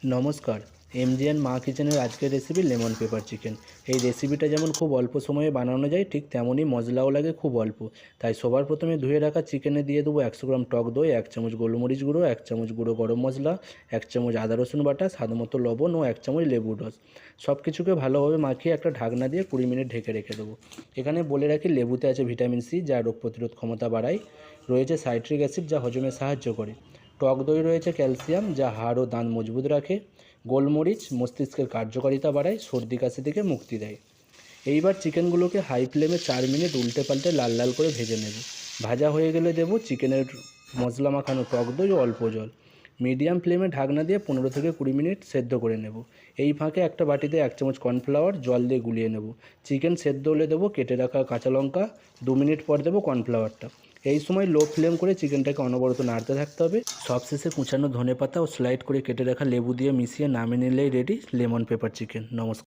নমস্কার। এমজিএন মা কিচেনের আজকের রেসিপি লেমন পেপার চিকেন। এই রেসিপিটা যেমন খুব অল্প সময়ে বানানো যায়, ঠিক তেমনই মশলাও লাগে খুব অল্প। তাই সবার প্রথমে ধুয়ে রাখা চিকেনে দিয়ে দেবো 100 গ্রাম টক দই, 1 চামচ গোলমরিচ গুঁড়ো, 1 চামচ গুঁড়ো গরম মশলা, 1 চামচ আদা রসুন বাটা, স্বাদমতো লবণ ও 1 চামচ লেবুর রস। সব কিছুকে ভালোভাবে মাখিয়ে একটা ঢাকনা দিয়ে 20 মিনিট ঢেকে রেখে দেবো। এখানে বলে রাখি, লেবুতে আছে ভিটামিন সি, যা রোগ প্রতিরোধ ক্ষমতা বাড়ায়। রয়েছে সাইট্রিক অ্যাসিড, যা হজমে সাহায্য করে। টক দই রয়েছে ক্যালসিয়াম, যা হাড় ও দাঁত মজবুত রাখে। গোলমরিচ মস্তিষ্কের কার্যকারিতা বাড়ায়, সর্দি কাশি থেকে মুক্তি দেয়। এইবার চিকেনগুলোকে হাই ফ্লেমে 4 মিনিট উল্টে পাল্টে লাল লাল করে ভেজে নেব। ভাজা হয়ে গেলে দেবো চিকেনের মশলা মাখানো টক দই ও অল্প জল। মিডিয়াম ফ্লেমে ঢাকনা দিয়ে 15 থেকে 20 মিনিট সেদ্ধ করে নেব। এই ফাঁকে একটা বাটিতে 1 চামচ কর্নফ্লাওয়ার জল দিয়ে গুলিয়ে নেব। চিকেন সেদ্ধ হলে দেবো কেটে রাখা কাঁচা লঙ্কা। 2 মিনিট পর দেবো কর্নফ্লাওয়ারটা। এই সময় লো ফ্লেম করে চিকেনটাকে অনবরত নাড়তে থাকতে হবে। সবশেষে কুচানো ধনেপাতা ও স্লাইড করে কেটে রাখা লেবু দিয়ে মিশিয়ে নামিয়ে নিলেই রেডি লেমন পেপার চিকেন। নমস্কার।